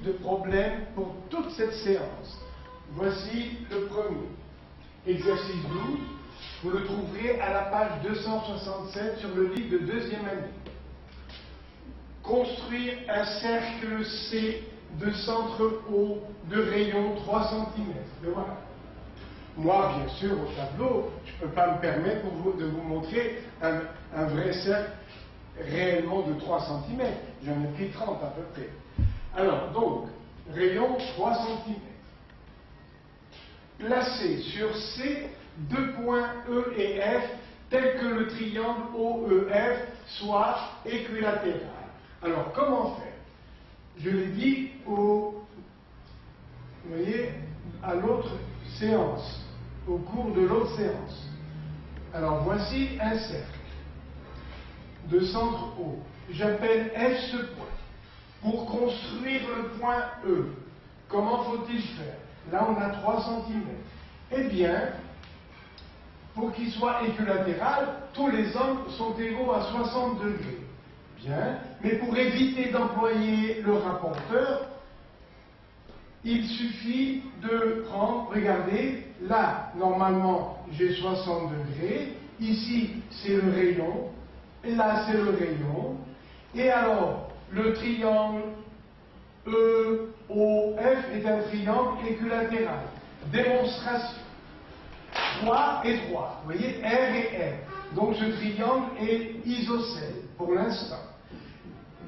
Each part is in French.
de problèmes pour toute cette séance. Voici le premier. Exercice 12, vous le trouverez à la page 267 sur le livre de deuxième année. Construire un cercle C de centre O de rayon 3 cm. Et voilà. Moi, bien sûr, au tableau, je ne peux pas me permettre de vous montrer un vrai cercle réellement de 3 cm. J'en ai pris 30 à peu près. Alors, donc, rayon 3 cm. Placez sur C deux points E et F tels que le triangle OEF soit équilatéral. Alors, comment faire? Je l'ai dit vous voyez, à l'autre séance, au cours de l'autre séance. Alors, voici un cercle de centre O. J'appelle F ce point. Pour construire le point E, comment faut-il faire? Là, on a 3 cm. Eh bien, pour qu'il soit équilatéral, tous les angles sont égaux à 60 degrés. Bien, mais pour éviter d'employer le rapporteur, il suffit de prendre, regardez, là, normalement, j'ai 60 degrés, ici, c'est le rayon, et là, c'est le rayon, et alors, le triangle EOF est un triangle équilatéral. Démonstration. 3 et 3. Vous voyez, R et R. Donc ce triangle est isocèle pour l'instant.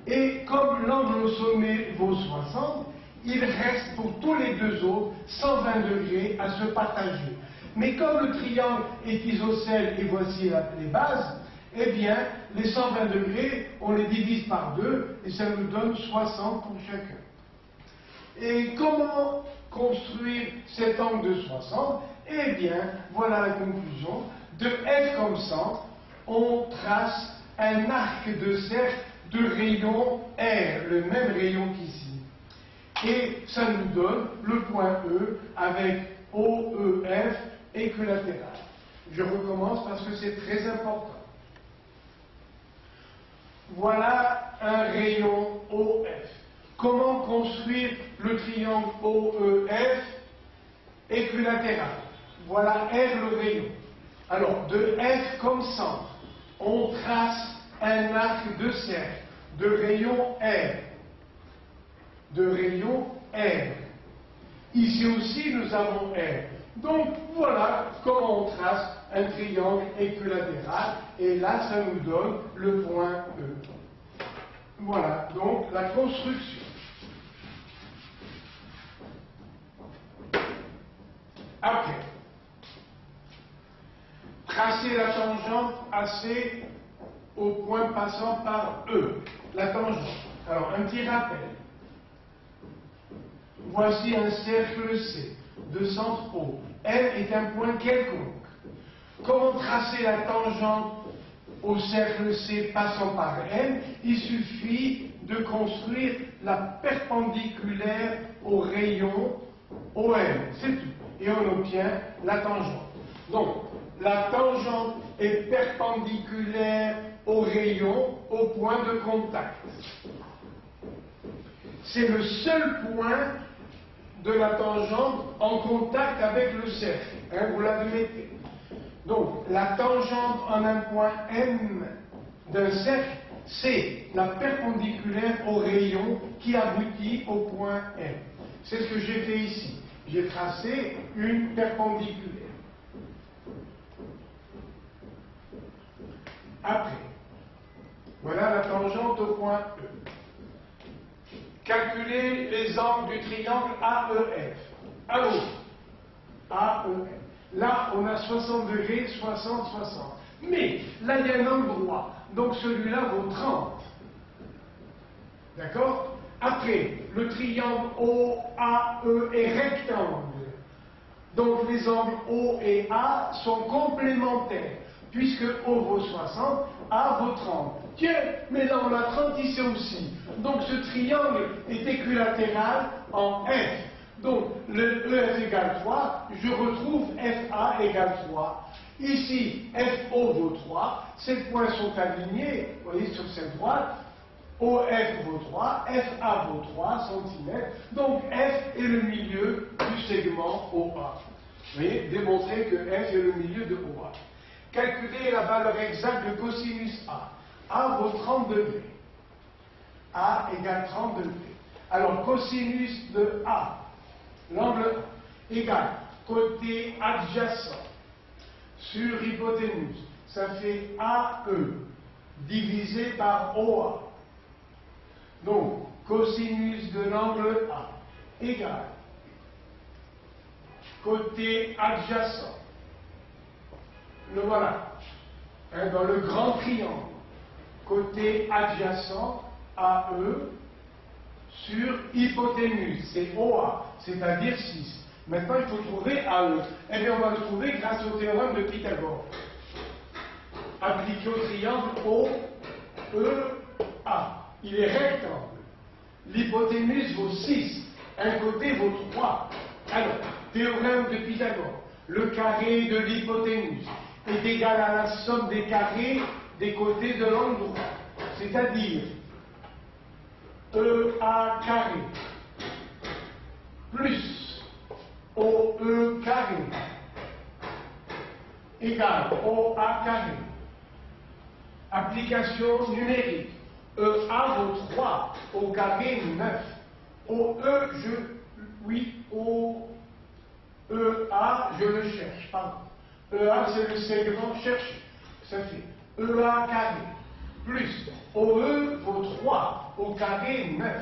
Et comme l'angle au sommet vaut 60, il reste pour tous les deux autres 120 degrés à se partager. Mais comme le triangle est isocèle, et voici les bases, eh bien, les 120 degrés, on les divise par 2 et ça nous donne 60 pour chacun. Et comment construire cet angle de 60? Eh bien, voilà la conclusion. De F comme centre, on trace un arc de cercle de rayon R, le même rayon qu'ici. Et ça nous donne le point E avec OEF équilatéral. Je recommence parce que c'est très important. Voilà un rayon OF. Comment construire le triangle OEF équilatéral? Voilà R le rayon. Alors, de F comme centre, on trace un arc de cercle de rayon R. De rayon R. Ici aussi, nous avons R. Donc, voilà comment on trace un triangle équilatéral. Et là, ça nous donne le point E. Voilà, donc, la construction. Après, tracer la tangente AC au point passant par E. La tangente. Alors, un petit rappel. Voici un cercle C de centre O. L est un point quelconque. Comment tracer la tangente au cercle C passant par M? Il suffit de construire la perpendiculaire au rayon OM. C'est tout. Et on obtient la tangente. Donc, la tangente est perpendiculaire au rayon au point de contact. C'est le seul point de la tangente en contact avec le cercle. Hein, vous l'admettez. Donc, la tangente en un point M d'un cercle, c'est la perpendiculaire au rayon qui aboutit au point M. C'est ce que j'ai fait ici. J'ai tracé une perpendiculaire. Après, voilà la tangente au point E. Calculez les angles du triangle AEF. Alors, AEF. Là, on a 60 degrés, 60, 60. Mais, là, il y a un angle droit. Donc, celui-là vaut 30. D'accord? Après, le triangle OAE est rectangle. Donc, les angles O et A sont complémentaires. Puisque O vaut 60, A vaut 30. Tiens, mais là, on a 30 ici aussi. Donc, ce triangle est équilatéral en F. Donc, le EF égale 3, je retrouve FA égale 3. Ici, FO vaut 3, ces points sont alignés, vous voyez, sur cette droite, OF vaut 3, FA vaut 3 cm, donc F est le milieu du segment OA. Vous voyez, démontrer que F est le milieu de OA. Calculer la valeur exacte de cosinus A. A vaut 30 degrés. A égale 30 degrés. Alors, cosinus de A, l'angle A, égale côté adjacent sur hypoténuse. Ça fait AE divisé par OA. Donc, cosinus de l'angle A égale côté adjacent. Le voilà. Dans le grand triangle. Côté adjacent AE sur hypoténuse. C'est OA, c'est-à-dire 6. Maintenant, il faut trouver AE. Eh bien, on va le trouver grâce au théorème de Pythagore. Appliqué au triangle OEA. Il est rectangle. L'hypoténuse vaut 6. Un côté vaut 3. Alors, théorème de Pythagore. Le carré de l'hypoténuse est égal à la somme des carrés des côtés de l'angle droit. C'est-à-dire EA carré plus OE carré égale OA carré. Application numérique. EA vaut 3, au carré 9. OE, EA, je le cherche, pardon. EA, c'est le segment cherché. Ça fait EA carré plus OE vaut 3, au carré 9,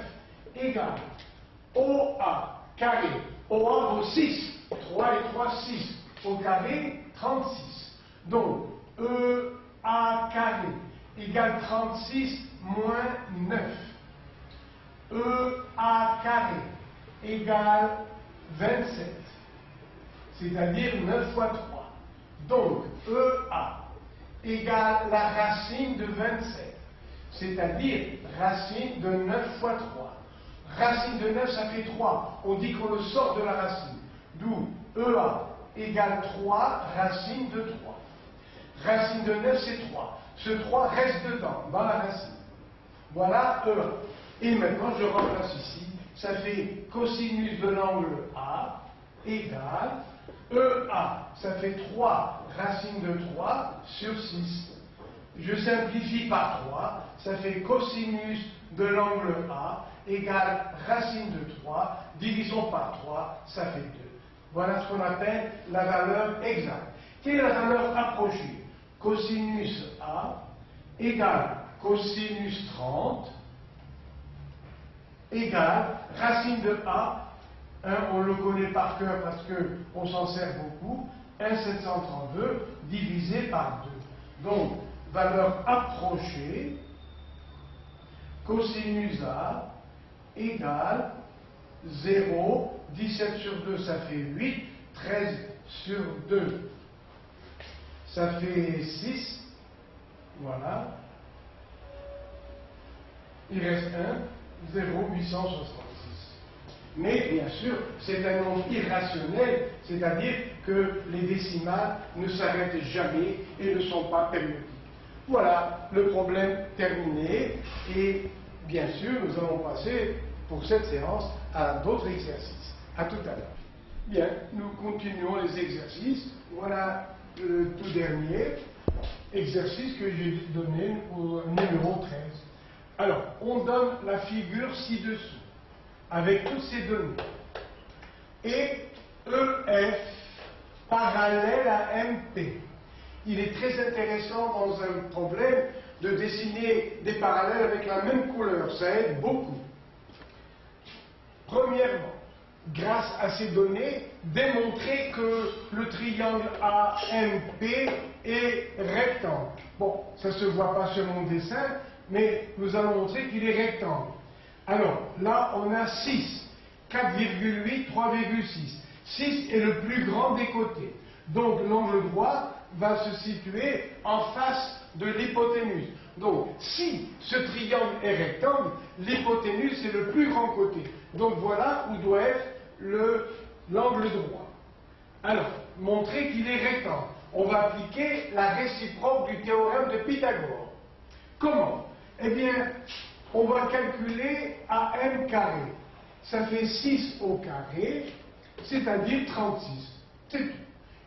égale OA carré. OA vaut 6, 3 et 3, 6, au carré 36. Donc, EA carré égale 36 moins 9. EA carré égale 27. C'est-à-dire 9 fois 3. Donc, EA égale la racine de 27. C'est-à-dire racine de 9 fois 3. Racine de 9, ça fait 3. On dit qu'on le sort de la racine. D'où EA égale 3 racine de 3. Racine de 9, c'est 3. Ce 3 reste dedans, dans la racine. Voilà EA. Et maintenant, je remplace ici. Ça fait cosinus de l'angle A égale EA. Ça fait 3 racine de 3 sur 6. Je simplifie par 3. Ça fait cosinus de l'angle A égale racine de 3. Divisons par 3, ça fait 2. Voilà ce qu'on appelle la valeur exacte. Quelle est la valeur approchée? Cosinus A égale cosinus 30 égale racine de A, on le connaît par cœur parce qu'on s'en sert beaucoup, 1,732 divisé par 2. Donc, valeur approchée, cosinus A égale 0, 17 sur 2 ça fait 8, 13 sur 2 ça fait 6, voilà. Il reste 1, 0, 866. Mais bien sûr, c'est un nombre irrationnel, c'est-à-dire que les décimales ne s'arrêtent jamais et ne sont pas périodiques. Voilà le problème terminé et bien sûr, nous allons passer pour cette séance à d'autres exercices. À tout à l'heure. Bien, nous continuons les exercices. Voilà le tout dernier exercice que j'ai donné au numéro 13. Alors, on donne la figure ci-dessous, avec toutes ces données. Et EF parallèle à MP. Il est très intéressant dans un problème de dessiner des parallèles avec la même couleur. Ça aide beaucoup. Premièrement, grâce à ces données, démontrer que le triangle AMP est rectangle. Bon, ça ne se voit pas sur mon dessin, mais nous allons montrer qu'il est rectangle. Alors, là, on a 6, 4,8, 3,6. 6 est le plus grand des côtés. Donc, l'angle droit va se situer en face de l'hypoténuse. Donc, si ce triangle est rectangle, l'hypoténuse, c'est le plus grand côté. Donc, voilà où doit être l'angle droit. Alors, montrer qu'il est rectangle. On va appliquer la réciproque du théorème de Pythagore. Comment? Eh bien, on va calculer AM carré. Ça fait 6 au carré, c'est-à-dire 36. C'est tout.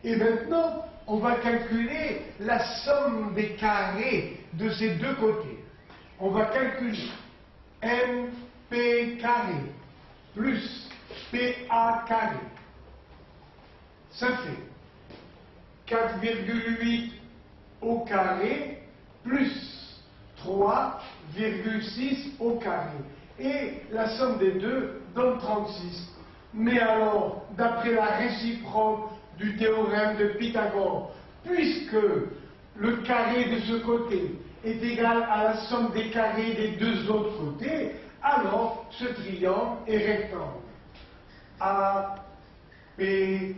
Et maintenant, on va calculer la somme des carrés de ces deux côtés. On va calculer MP carré plus PA carré. Ça fait 4,8 au carré plus 3,6 au carré. Et la somme des deux donne 36. Mais alors, d'après la réciproque du théorème de Pythagore, puisque le carré de ce côté est égal à la somme des carrés des deux autres côtés, alors ce triangle est rectangle. APN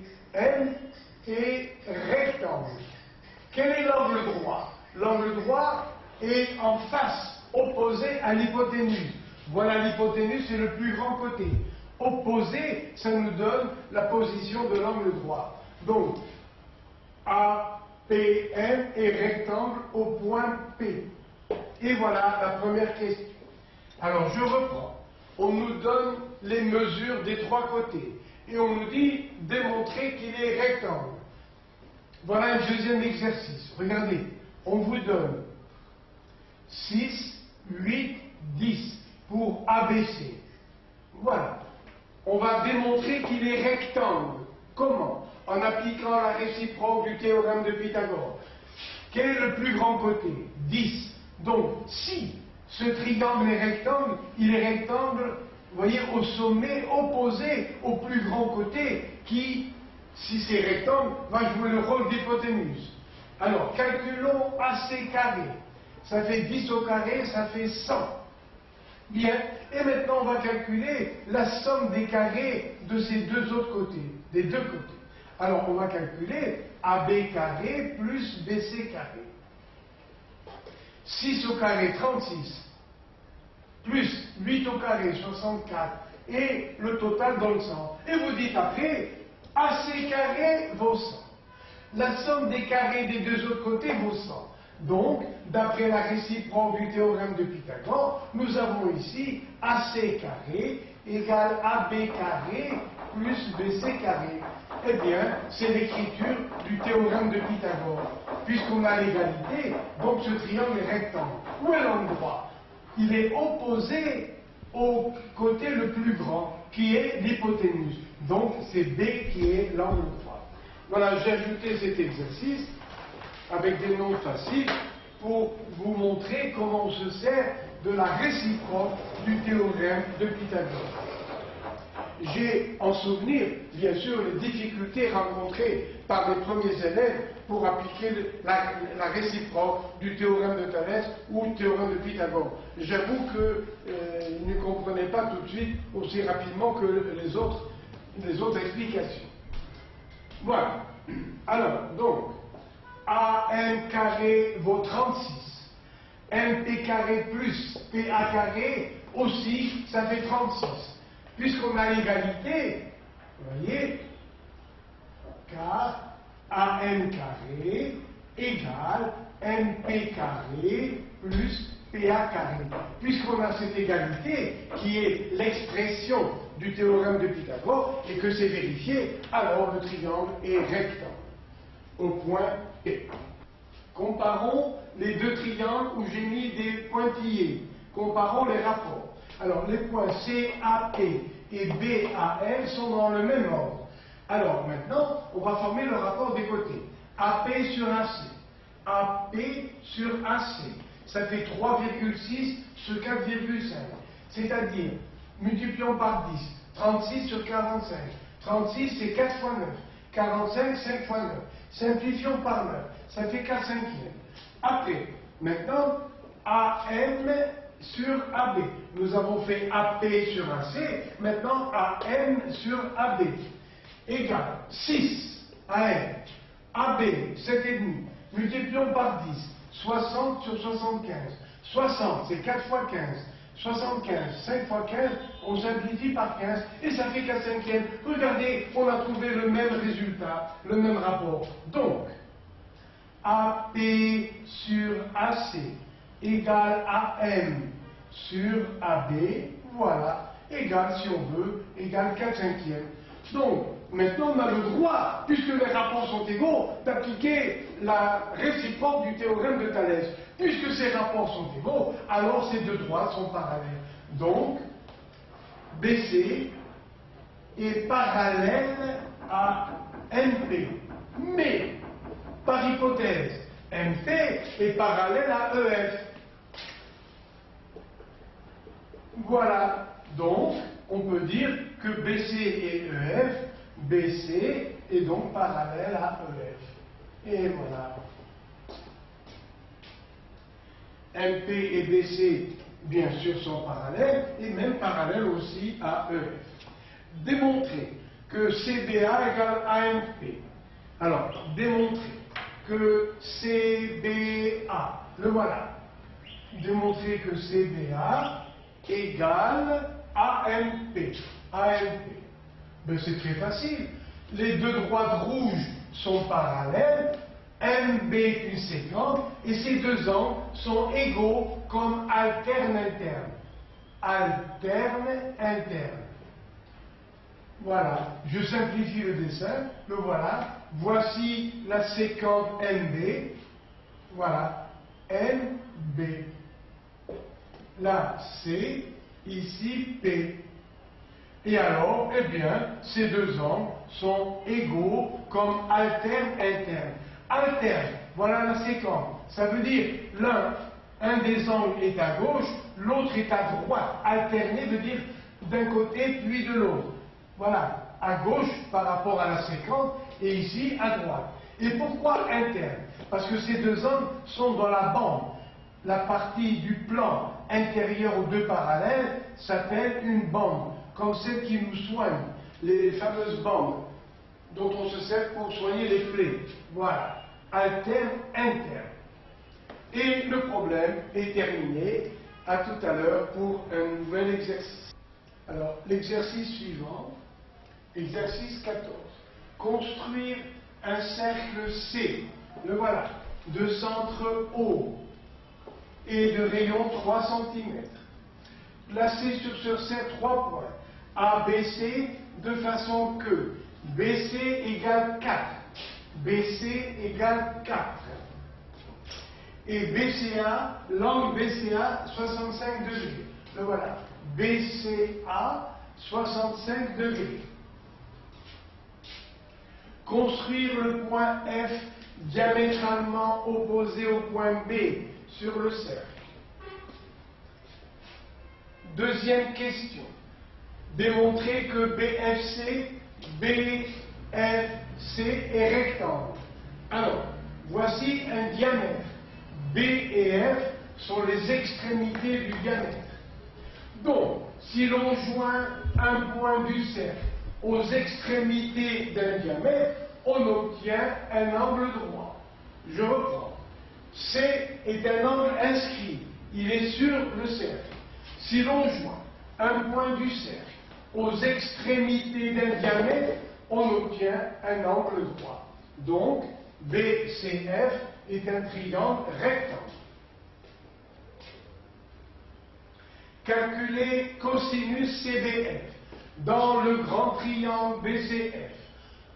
est rectangle. Quel est l'angle droit? L'angle droit est en face, opposé à l'hypoténuse. Voilà, l'hypoténuse, c'est le plus grand côté. Opposé, ça nous donne la position de l'angle droit. Donc, APN est rectangle au point P. Et voilà la première question. Alors, je reprends. On nous donne les mesures des trois côtés. Et on nous dit démontrer qu'il est rectangle. Voilà un deuxième exercice. Regardez, on vous donne 6, 8, 10 pour ABC. Voilà. On va démontrer qu'il est rectangle. Comment? En appliquant la réciproque du théorème de Pythagore. Quel est le plus grand côté? 10. Donc, si ce triangle est rectangle, il est rectangle, vous voyez, au sommet opposé au plus grand côté qui, si c'est rectangle, va jouer le rôle d'hypoténuse. Alors, calculons AC carré. Ça fait 10 au carré, ça fait 100. Bien, et maintenant on va calculer la somme des carrés de ces deux autres côtés, des deux côtés. Alors on va calculer AB carré plus BC carré. 6 au carré, 36, plus 8 au carré, 64, et le total donne 100. Et vous dites après, AC carré vaut 100. La somme des carrés des deux autres côtés vaut 100. Donc, d'après la réciproque du théorème de Pythagore, nous avons ici AC carré égale AB carré plus BC carré. Eh bien, c'est l'écriture du théorème de Pythagore. Puisqu'on a l'égalité, donc ce triangle est rectangle. Où est l'angle droit? Il est opposé au côté le plus grand, qui est l'hypoténuse. Donc, c'est B qui est l'angle droit. Voilà, j'ai ajouté cet exercice avec des noms faciles pour vous montrer comment on se sert de la réciproque du théorème de Pythagore. J'ai en souvenir, bien sûr, les difficultés rencontrées par les premiers élèves pour appliquer la réciproque du théorème de Thalès ou du théorème de Pythagore. J'avoue qu'ils ne comprenaient pas tout de suite aussi rapidement que les autres explications. Voilà. Alors, donc, AM carré vaut 36. MP carré plus PA carré aussi, ça fait 36. Puisqu'on a l'égalité, vous voyez, car AM carré égale MP carré plus PA carré. Puisqu'on a cette égalité qui est l'expression du théorème de Pythagore et que c'est vérifié, alors le triangle est rectangle au point P. Comparons les deux triangles où j'ai mis des pointillés. Comparons les rapports. Alors, les points CAP et BAL sont dans le même ordre. Alors, maintenant, on va former le rapport des côtés. AP sur AC. AP sur AC. Ça fait 3,6 sur 4,5. C'est-à-dire, multiplions par 10. 36 sur 45. 36, c'est 4 fois 9. 45, 5 fois 9. Simplifions par 9. Ça fait 4 cinquièmes. Après, maintenant, AM sur AB. Nous avons fait AP sur AC, maintenant AM sur AB. Égale 6 AM. AB, 7,5. Multiplions par 10. 60 sur 75. 60, c'est 4 fois 15. 75, 5 fois 15, on simplifie par 15, et ça fait 4 cinquièmes. Regardez, on a trouvé le même résultat, le même rapport. Donc, AP sur AC égale AM sur AB, voilà, égale, si on veut, égale 4/5. Donc, maintenant, on a le droit, puisque les rapports sont égaux, d'appliquer la réciproque du théorème de Thalès. Puisque ces rapports sont égaux, alors ces deux droites sont parallèles. Donc, BC est parallèle à MP. Mais, par hypothèse, MP est parallèle à EF. Voilà. Donc, on peut dire que BC et EF, BC est donc parallèle à EF. Et voilà. MP et BC, bien sûr, sont parallèles, et même parallèles aussi à EF. Démontrer que CBA égale AMP. Alors, démontrer que CBA, le voilà. Démontrer que CBA égale AMP. AMP. Ben, c'est très facile. Les deux droites rouges sont parallèles, MB est une séquente, et ces deux angles sont égaux comme alterne interne. Alterne interne. Voilà, je simplifie le dessin, le voilà. Voici la séquente MB. Voilà, MB. Là, C, ici, P. Et alors, eh bien, ces deux angles sont égaux comme alterne interne. Alterne, voilà la séquence. Ça veut dire, un des angles est à gauche, l'autre est à droite. Alterner veut dire d'un côté puis de l'autre. Voilà, à gauche par rapport à la séquence, et ici à droite. Et pourquoi interne? Parce que ces deux angles sont dans la bande. La partie du plan intérieur aux deux parallèles s'appelle une bande, comme celle qui nous soigne, les fameuses bandes dont on se sert pour soigner les plaies. Voilà, alterne, interne. Et le problème est terminé. À tout à l'heure pour un nouvel exercice. Alors, l'exercice suivant, exercice 14. Construire un cercle C, le voilà, de centre O et de rayon 3 cm. Placez sur ce cercle 3 points, ABC, de façon que BC égale 4, BC égale 4. Et BCA, l'angle BCA, 65 degrés. Le voilà. BCA, 65 degrés. Construire le point F diamétralement opposé au point B sur le cercle. Deuxième question. Démontrer que BFC est rectangle. Alors, voici un diamètre. B et F sont les extrémités du diamètre. Donc, si l'on joint un point du cercle aux extrémités d'un diamètre, on obtient un angle droit. Je reprends. C est un angle inscrit. Il est sur le cercle. Si l'on joint un point du cercle aux extrémités d'un diamètre, on obtient un angle droit. Donc, BCF est un triangle rectangle. Calculer cosinus CBF dans le grand triangle BCF.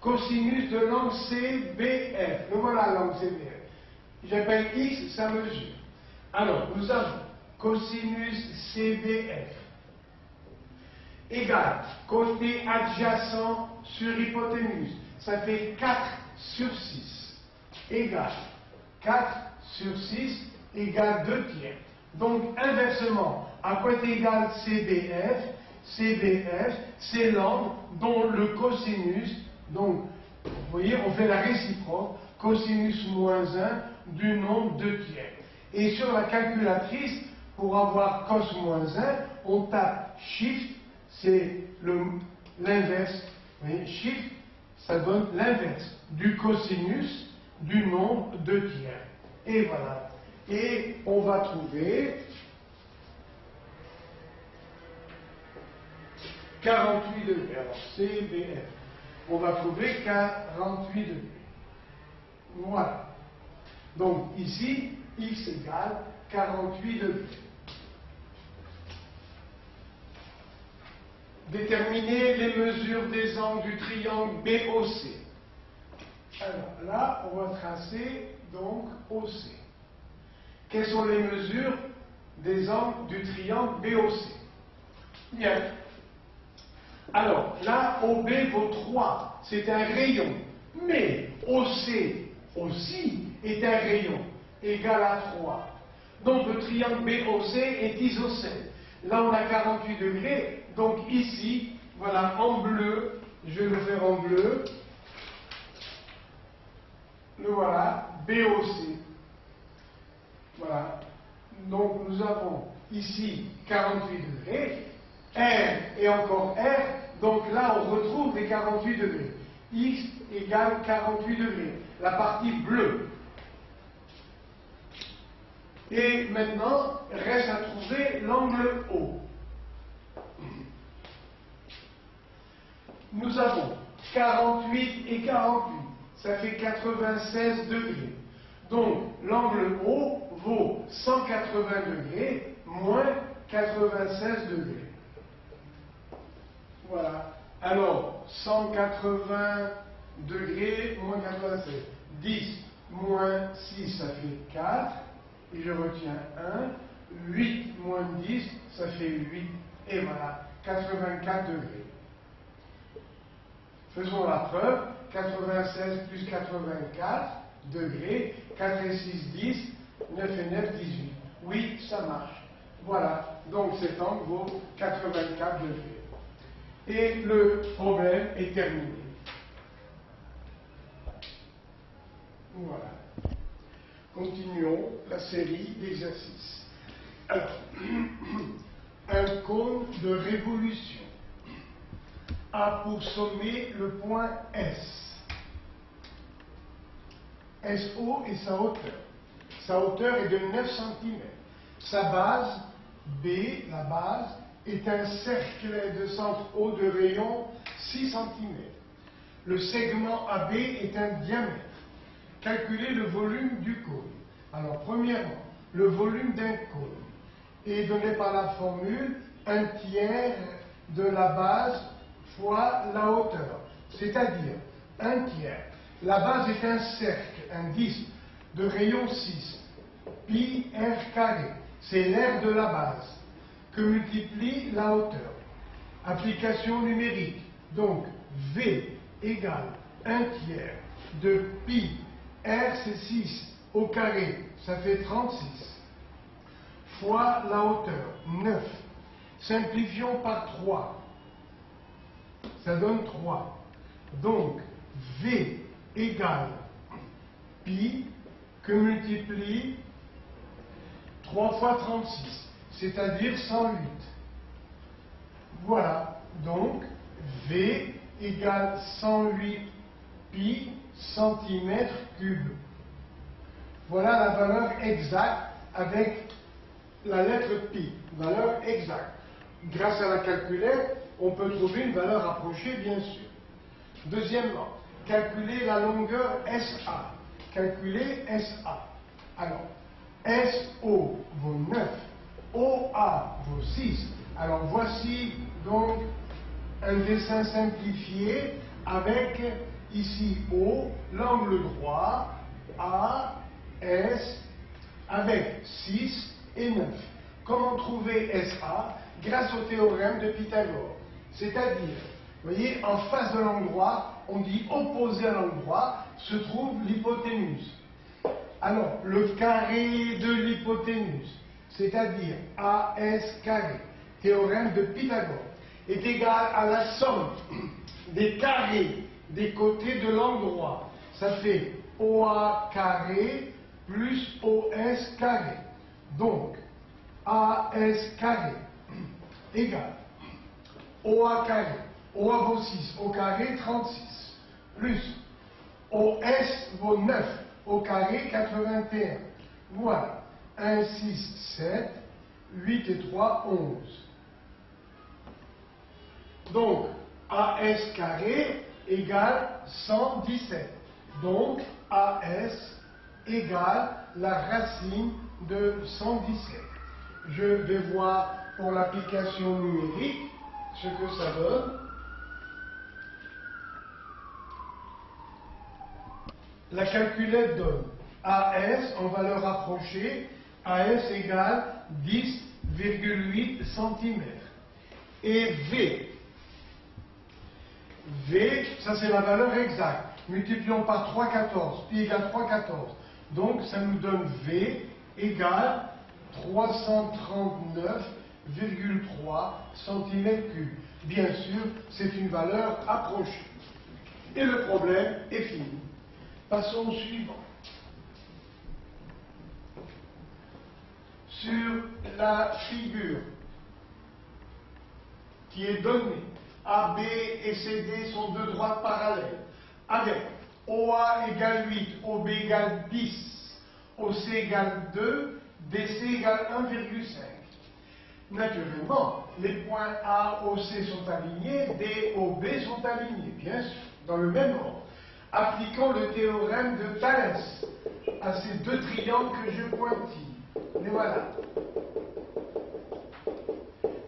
Cosinus de l'angle CBF. Le voilà l'angle CBF. J'appelle X sa mesure. Alors, nous avons cosinus CBF égale côté adjacent sur hypoténuse. Ça fait 4 sur 6 égale 4 sur 6 égale 2 tiers. Donc, inversement, à quoi est égal CBF? CBF, c'est l'angle dont le cosinus, donc, vous voyez, on fait la réciproque, cosinus moins 1 du nombre 2 tiers. Et sur la calculatrice, pour avoir cos moins 1, on tape Shift, c'est l'inverse. Vous voyez, Shift, ça donne l'inverse du cosinus du nombre 2 tiers. Et voilà. Et on va trouver 48 degrés. Alors, CBF. On va trouver 48 degrés. Voilà. Donc, ici, X égale 48 degrés. déterminer les mesures des angles du triangle BOC. Alors là, on va tracer donc OC. Quelles sont les mesures des angles du triangle BOC? Bien. Alors, là, OB vaut 3, c'est un rayon. Mais OC aussi est un rayon, égal à 3. Donc, le triangle BOC est isocèle. Là, on a 48 degrés. Donc, ici, voilà, en bleu, je vais le faire en bleu. Le voilà, BOC. Voilà. Donc, nous avons ici 48 degrés. R et encore R, donc là on retrouve les 48 degrés. X égale 48 degrés, la partie bleue. Et maintenant, reste à trouver l'angle O. Nous avons 48 et 48, ça fait 96 degrés. Donc l'angle O vaut 180 degrés moins 96 degrés. Voilà. Alors, 180 degrés moins 96. 10 moins 6, ça fait 4. Et je retiens 1. 8 moins 10, ça fait 8. Et voilà, 84 degrés. Faisons la preuve. 96 plus 84 degrés. 4 et 6, 10. 9 et 9, 18. Oui, ça marche. Voilà. Donc cet angle vaut 84 degrés. Et le problème est terminé. Voilà. Continuons la série d'exercices. Alors, un cône de révolution a pour sommet le point S. SO est sa hauteur. Sa hauteur est de 9 cm. Sa base, B, la base, est un cercle de centre O de rayon 6 cm. Le segment AB est un diamètre. Calculez le volume du cône. Alors, premièrement, le volume d'un cône est donné par la formule 1/3 de la base fois la hauteur, c'est-à-dire 1/3. La base est un cercle, un disque de rayon 6, pi r carré, c'est l'aire de la base, que multiplie la hauteur. Application numérique, donc V égale 1/3 de pi, r c'est 6, au carré, ça fait 36, fois la hauteur, 9. Simplifions par 3, ça donne 3. Donc, V égale pi que multiplie 3 fois 36, c'est-à-dire 108. Voilà, donc V égale 108 pi centimètres cubes. Voilà la valeur exacte avec la lettre pi, valeur exacte. Grâce à la calculette, on peut trouver une valeur approchée, bien sûr. Deuxièmement, calculer la longueur SA. Calculer SA. Alors, SO vaut 9, OA vaut 6. Alors, voici donc un dessin simplifié avec ici O, l'angle droit, A, S, avec 6 et 9. Comment trouver SA? Grâce au théorème de Pythagore. C'est-à-dire, vous voyez, en face de l'angle droit, on dit opposé à l'angle droit, se trouve l'hypoténuse. Alors, le carré de l'hypoténuse, c'est-à-dire AS carré, théorème de Pythagore, est égal à la somme des carrés des côtés de l'angle droit. Ça fait OA carré plus OS carré. Donc, AS carré égale OA carré. OA vaut 6, au carré 36, plus OS vaut 9, au carré 81. Voilà, 1, 6, 7, 8 et 3, 11. Donc, AS carré égale 117. Donc, AS égale la racine de 117. Je vais voir pour l'application numérique ce que ça donne. La calculette donne AS en valeur approchée, AS égale 10,8 cm. Et V, ça c'est la valeur exacte. Multiplions par 3,14, pi égale 3,14. Donc ça nous donne V égale 339,3 cm3. Bien sûr, c'est une valeur approchée. Et le problème est fini. Passons au suivant. Sur la figure qui est donnée, AB et CD sont deux droites parallèles, avec OA égale 8, OB égale 10, OC égale 2, DC égale 1,5. Naturellement, les points A, OC sont alignés, D, OB sont alignés, bien sûr, dans le même ordre. Appliquons le théorème de Thalès à ces deux triangles que je pointille. Les voilà.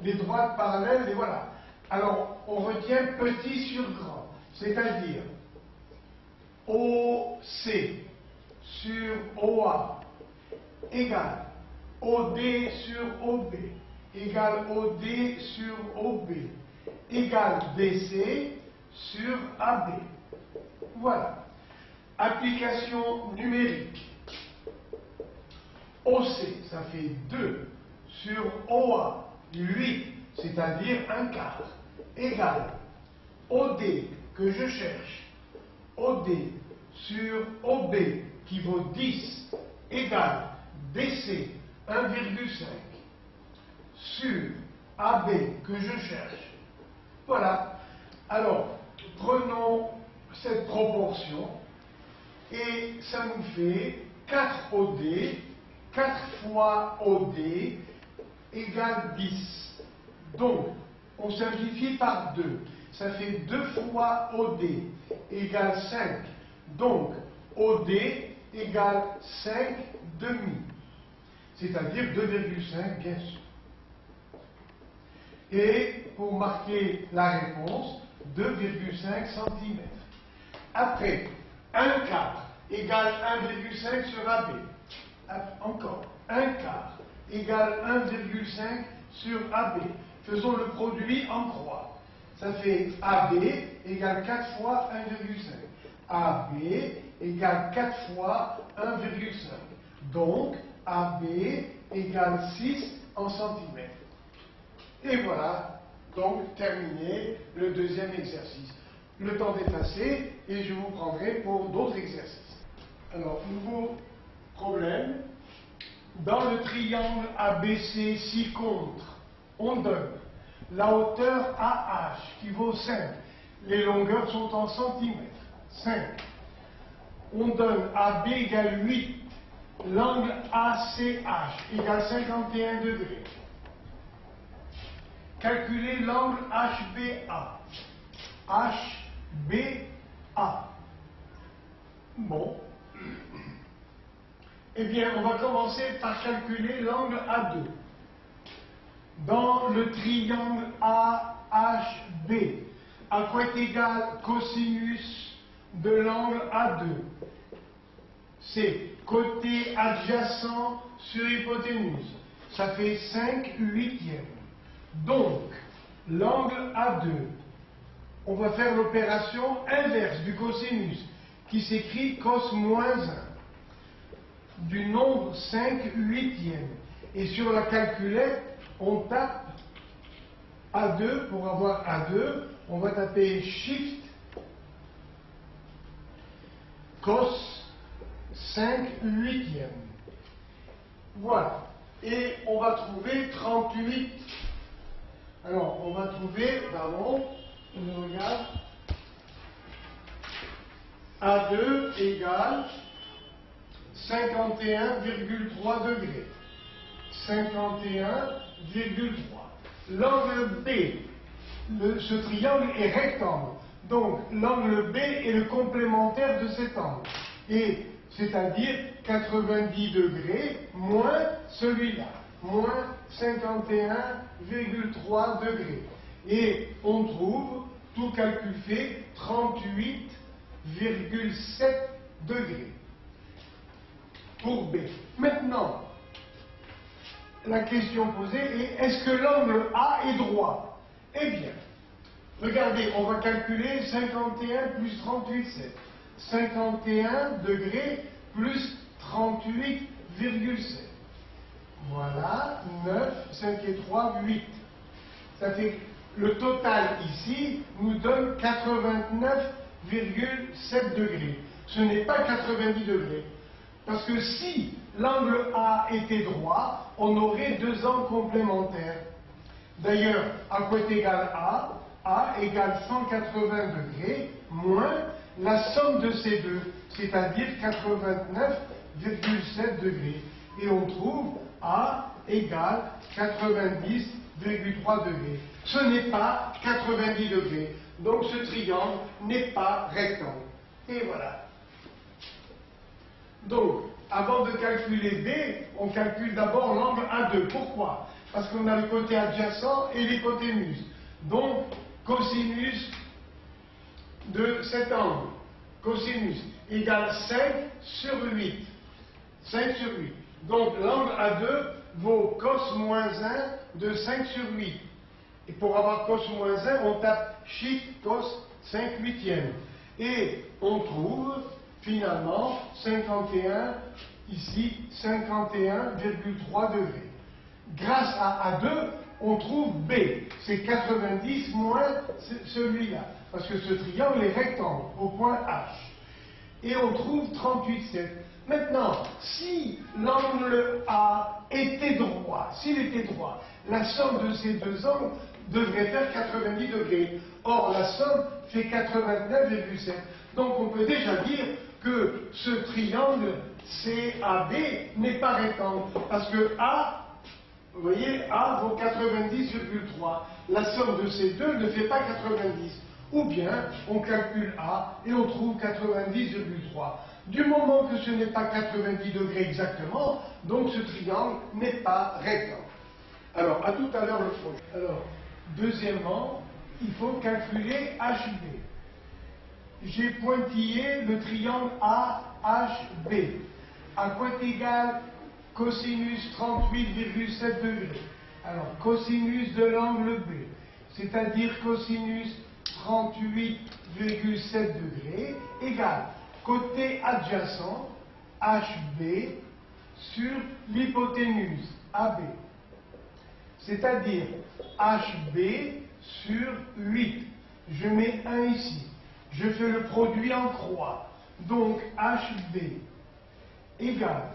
Les droites parallèles, les voilà. Alors, on retient petit sur grand, c'est-à-dire OC sur OA égale OD sur OB égale OD sur OB égale DC sur AB. Voilà. Application numérique. OC, ça fait 2 sur OA, 8, c'est-à-dire un quart, égale OD que je cherche, OD sur OB qui vaut 10, égale DC 1,5 sur AB que je cherche. Voilà. Alors, prenons cette proportion et ça nous fait 4 OD, 4 fois OD égale 10. Donc, on simplifie par 2. Ça fait 2 fois OD égale 5. Donc, OD égale 5 demi. C'est-à-dire 2,5 bien sûr. Et pour marquer la réponse, 2,5 cm. Après, 1 quart égale 1,5 sur AB. Encore, 1 quart égale 1,5 sur AB. Faisons le produit en croix. Ça fait AB égale 4 fois 1,5. AB égale 4 fois 1,5. Donc, AB égale 6 en centimètres. Et voilà, donc, terminé le deuxième exercice. Le temps est passé et je vous prendrai pour d'autres exercices. Alors, nouveau problème. Dans le triangle ABC ci-contre, on donne la hauteur AH qui vaut 5. Les longueurs sont en centimètres. 5. On donne AB égale 8. L'angle ACH égale 51 degrés. Calculez l'angle HBA. HBA. Bon. Eh bien, on va commencer par calculer l'angle A2. Dans le triangle AHB, à quoi est égal cosinus de l'angle A2? C'est côté adjacent sur hypoténuse. Ça fait 5 huitièmes. Donc, l'angle A2, on va faire l'opération inverse du cosinus, qui s'écrit cos moins 1, du nombre 5 huitièmes. Et sur la calculette, on tape A2, pour avoir A2, on va taper Shift, cos 5 huitièmes. Voilà. Et on va trouver 38. Alors, on va trouver, pardon, on regarde, A2 égale 51,3 degrés. 51,3. L'angle B, ce triangle est rectangle. Donc, l'angle B est le complémentaire de cet angle. Et c'est-à-dire 90 degrés moins celui-là, moins 51,3 degrés. Et on trouve, tout calcul fait, 38,7 degrés pour B. Maintenant, la question posée est, est-ce que l'angle A est droit? Eh bien, regardez, on va calculer 51 plus 38,7. 51 degrés plus 38,7. Voilà, 9, 5 et 3, 8. Ça fait, le total ici nous donne 89,7 degrés. Ce n'est pas 90 degrés. Parce que si l'angle A était droit, on aurait deux angles complémentaires. D'ailleurs, à quoi est égal A égale 180 degrés moins la somme de ces deux, c'est-à-dire 89,7 degrés. Et on trouve A égale 90,3 degrés. Ce n'est pas 90 degrés. Donc ce triangle n'est pas rectangle. Et voilà. Donc, avant de calculer B, on calcule d'abord l'angle A2. Pourquoi? Parce qu'on a le côté adjacent et l'hypoténuse. Donc, cosinus de cet angle, cosinus, égale 5 sur 8. 5 sur 8. Donc, l'angle A2 vaut cos moins 1 de 5 sur 8. Et pour avoir cos moins 1, on tape shift cos 5 huitièmes. Et on trouve finalement 51, ici 51,3 degrés. Grâce à A2, on trouve B. C'est 90 moins celui-là. Parce que ce triangle est rectangle au point H. Et on trouve 38,7. Maintenant, si l'angle A était droit, s'il était droit, la somme de ces deux angles devrait faire 90 degrés. Or, la somme fait 89,7. Donc, on peut déjà dire que ce triangle CAB n'est pas rectangle. Parce que A, vous voyez, A vaut 90,3. La somme de ces deux ne fait pas 90. Ou bien, on calcule A et on trouve 90,3. Du moment que ce n'est pas 90 degrés exactement, donc ce triangle n'est pas rectangle. Alors, à tout à l'heure le projet. Alors, deuxièmement, il faut calculer HB. J'ai pointillé le triangle AHB. À quoi est égal cosinus 38,7 degrés? Alors, cosinus de l'angle B, c'est-à-dire cosinus 38,7 degrés, égale côté adjacent HB sur l'hypoténuse AB. C'est-à-dire HB sur 8. Je mets 1 ici. Je fais le produit en croix. Donc HB égale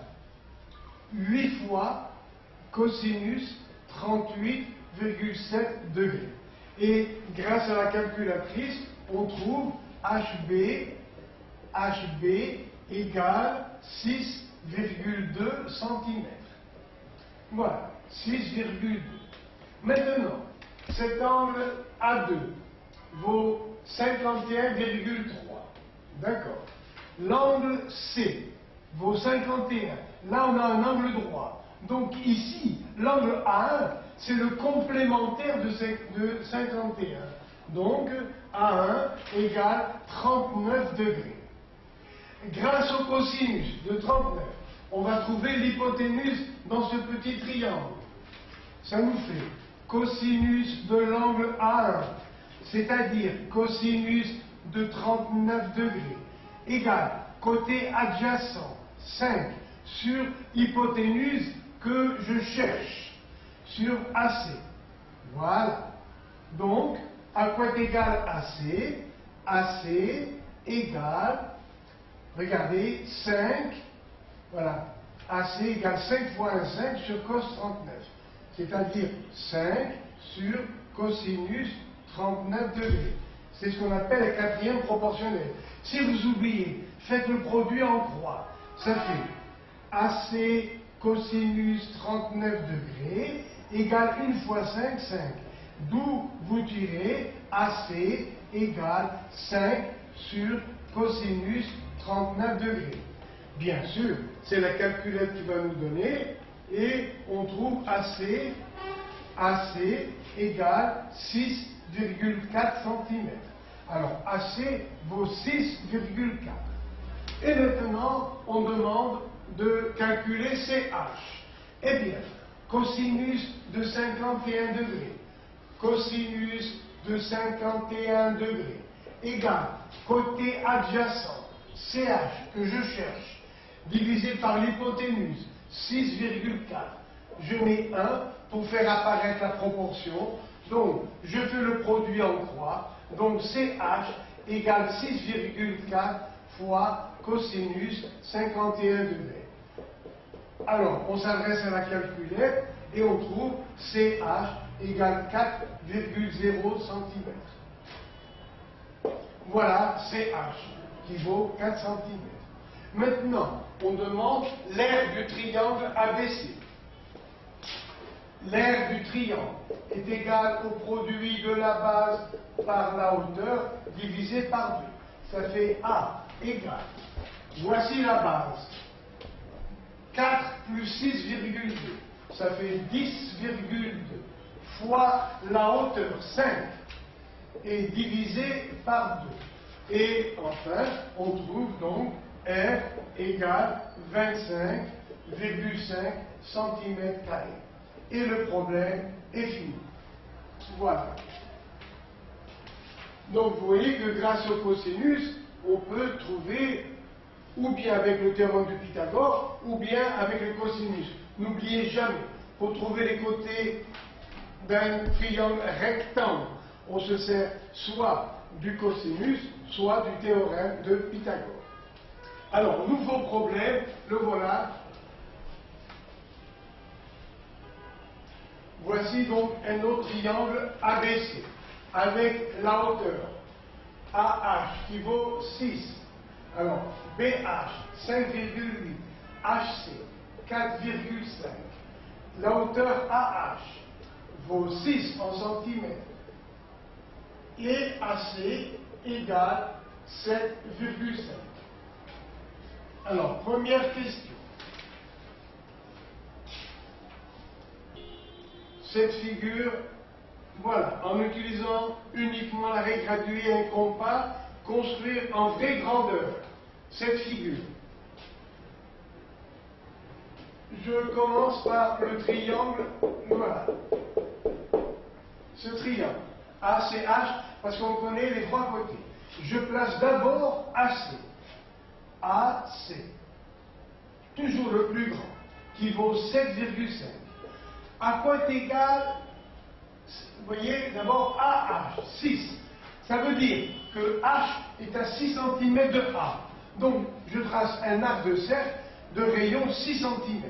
8 fois cosinus 38,7 degrés. Et grâce à la calculatrice, on trouve HB égale 6,2 cm. Voilà, 6,2. Maintenant, cet angle A2 vaut 51,3. D'accord. L'angle C vaut 51. Là, on a un angle droit. Donc ici, l'angle A1, c'est le complémentaire de 51. Donc, A1 égale 39 degrés. Grâce au cosinus de 39, on va trouver l'hypoténuse dans ce petit triangle. Ça nous fait cosinus de l'angle A1, c'est-à-dire cosinus de 39 degrés, égale côté adjacent 5 sur hypoténuse que je cherche, sur AC. Voilà. Donc, à quoi est égal AC? AC égale, regardez, 5, voilà, AC égale 5 fois 1, 5 sur cos 39. C'est-à-dire 5 sur cosinus 39 degrés. C'est ce qu'on appelle la quatrième proportionnelle. Si vous oubliez, faites le produit en croix. Ça fait AC cosinus 39 degrés égale 1 fois 5, 5. D'où vous tirez AC égale 5 sur cosinus 39 degrés. Bien sûr, c'est la calculette qui va nous donner, et on trouve AC égale 6,2 cm. Alors AC vaut 6,4. Et maintenant, on demande de calculer CH. Eh bien, cosinus de 51 degrés, cosinus de 51 degrés, égale côté adjacent, CH que je cherche, divisé par l'hypoténuse, 6,4. Je mets 1 pour faire apparaître la proportion. Donc, je fais le produit en croix. Donc, CH égale 6,4 fois cosinus 51 degrés. Alors, on s'adresse à la calculette et on trouve CH égale 4,0 cm. Voilà CH qui vaut 4 cm. Maintenant, on demande l'aire du triangle ABC. L'aire du triangle est égale au produit de la base par la hauteur divisé par 2. Ça fait A égale, voici la base, 4 plus 6,2, ça fait 10,2 fois la hauteur, 5, et divisé par 2. Et enfin, on trouve donc R égale 25,5 cm². Et le problème est fini. Voilà. Donc vous voyez que grâce au cosinus, on peut trouver ou bien avec le théorème de Pythagore, ou bien avec le cosinus. N'oubliez jamais, pour trouver les côtés d'un triangle rectangle, on se sert soit du cosinus, soit du théorème de Pythagore. Alors, nouveau problème, le voilà. Voici donc un autre triangle ABC, avec la hauteur AH qui vaut 6. Alors, BH 5,8, HC 4,5. La hauteur AH vaut 6 en centimètres et AC égale 7,5. Alors, première question. Cette figure, voilà, en utilisant uniquement la règle graduée et un compas, construire en vraie grandeur cette figure. Je commence par le triangle, voilà, ce triangle, ACH, parce qu'on connaît les trois côtés. Je place d'abord AC, AC, toujours le plus grand, qui vaut 7,5. À quoi est égal, vous voyez, d'abord AH, 6. Ça veut dire que H est à 6 cm de A. Donc, je trace un arc de cercle de rayon 6 cm.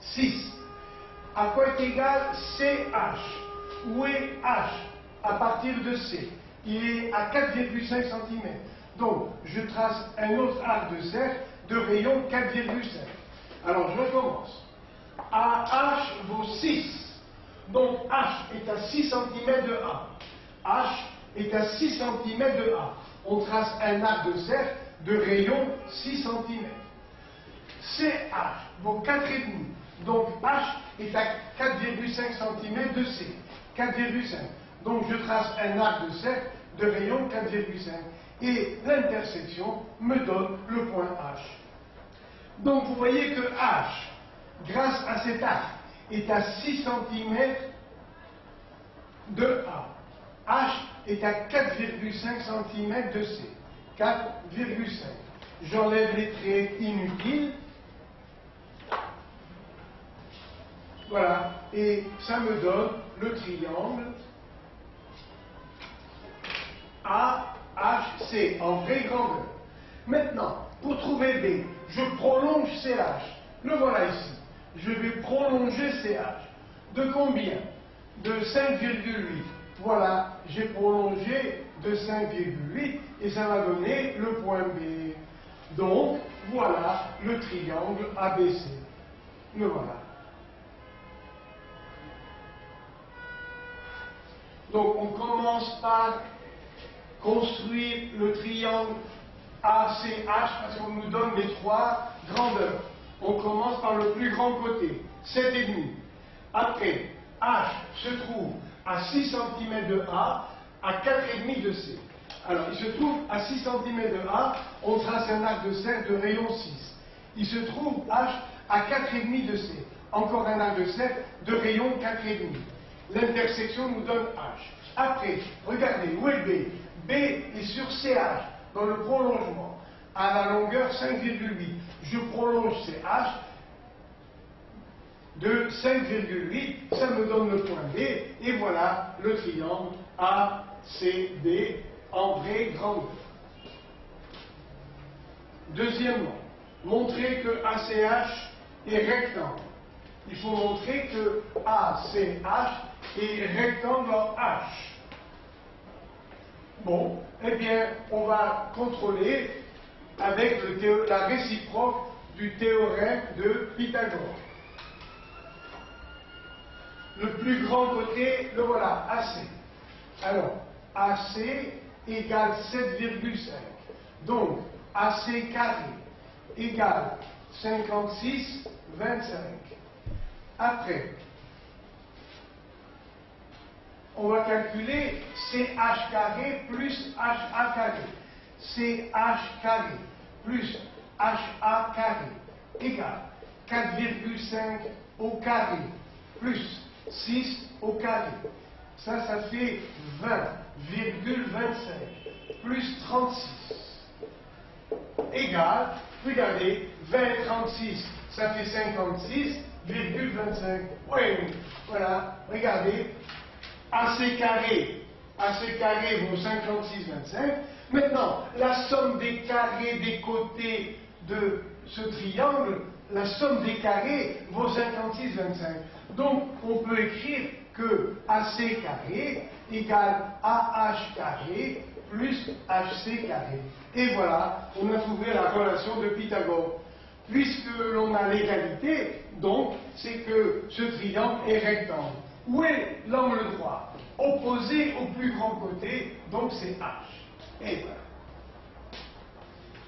6. À quoi est égal CH? Où est H à partir de C? Il est à 4,5 cm. Donc, je trace un autre arc de cercle de rayon 4,5. Alors, je recommence. AH vaut 6. Donc, H est à 6 cm de A. H est à 6 cm de A. On trace un arc de cercle de rayon 6 cm. CH vaut 4,5. Donc, H est à 4,5 cm de C. 4,5. Donc, je trace un arc de cercle de rayon 4,5. Et l'intersection me donne le point H. Donc, vous voyez que H, grâce à cet arc, est à 6 cm de A. H est à 4,5 cm de C. 4,5. J'enlève les traits inutiles. Voilà. Et ça me donne le triangle AHC en vraie grandeur. Maintenant, pour trouver B, je prolonge CH. Le voilà ici. Je vais prolonger CH. De combien? De 5,8. Voilà, j'ai prolongé de 5,8 et ça va donner le point B. Donc, voilà le triangle ABC. Le voilà. Donc, on commence par construire le triangle ACH parce qu'on nous donne les trois grandeurs. On commence par le plus grand côté, 7,5. Après, H se trouve à 6 cm de A, à 4,5 de C. Alors, il se trouve à 6 cm de A, on trace un arc de cercle de rayon 6. Il se trouve H à 4,5 de C. Encore un arc de cercle de rayon 4,5. L'intersection nous donne H. Après, regardez, où est B? B est sur CH, dans le prolongement, à la longueur 5,8. Je prolonge CH de 5,8, ça me donne le point B, et voilà le triangle ACB en vraie grandeur. Deuxièmement, montrer que ACH est rectangle. Il faut montrer que ACH est rectangle en H. Bon, eh bien, on va contrôler avec la réciproque du théorème de Pythagore. Le plus grand côté, le voilà, AC. Alors, AC égale 7,5. Donc, AC carré égale 56,25. Après, on va calculer CH carré plus HA carré. CH carré plus HA carré égale 4,5 au carré plus 6 au carré. Ça fait 20,25 plus 36 égale, regardez, 20 et 36, ça fait 56,25. Oui, voilà, regardez, AC carré vaut 56,25. Maintenant, la somme des carrés des côtés de ce triangle, la somme des carrés vaut 56,25. Donc, on peut écrire que AC carré égale AH carré plus HC carré. Et voilà, on a trouvé la relation de Pythagore. Puisque l'on a l'égalité, donc, c'est que ce triangle est rectangle. Où est l'angle droit? Opposé au plus grand côté, donc c'est H. Et voilà.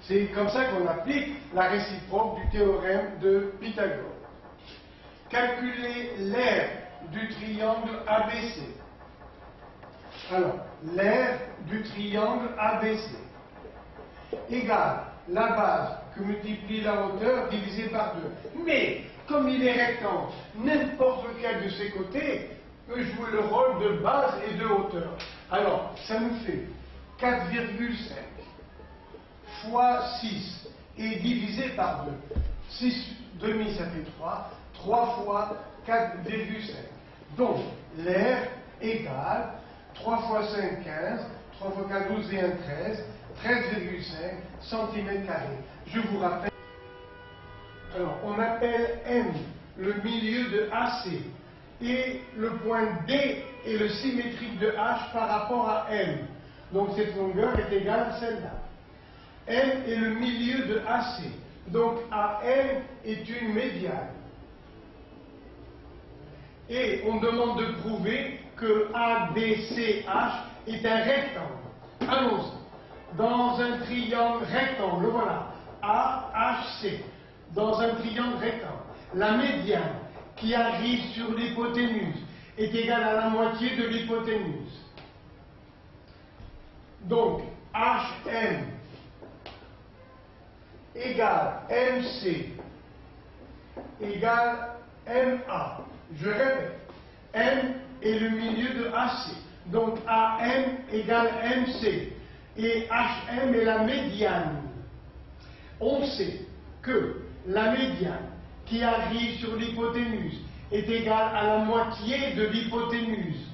C'est comme ça qu'on applique la réciproque du théorème de Pythagore. Calculer l'aire du triangle ABC. Alors, l'aire du triangle ABC égale la base que multiplie la hauteur divisée par 2. Mais, comme il est rectangle, n'importe lequel de ses côtés peut jouer le rôle de base et de hauteur. Alors, ça nous fait 4,5 fois 6 et divisé par 2. 6 demi, ça fait 3. 3 fois 4,5. Donc, l'aire égale 3 fois 5, 15. 3 fois 4, 12 et 1, 13. 13,5 cm². Je vous rappelle. Alors, on appelle M le milieu de AC. Et le point D est le symétrique de H par rapport à M. Donc cette longueur est égale à celle-là. M est le milieu de AC. Donc AM est une médiane. Et on demande de prouver que ABCH est un rectangle. Allons-y. Dans un triangle rectangle, voilà, AHC. Dans un triangle rectangle, la médiane qui arrive sur l'hypoténuse est égale à la moitié de l'hypoténuse. Donc, HM égale MC égale MA. Je répète, M est le milieu de AC. Donc, AM égale MC. Et HM est la médiane. On sait que la médiane qui arrive sur l'hypoténuse est égale à la moitié de l'hypoténuse.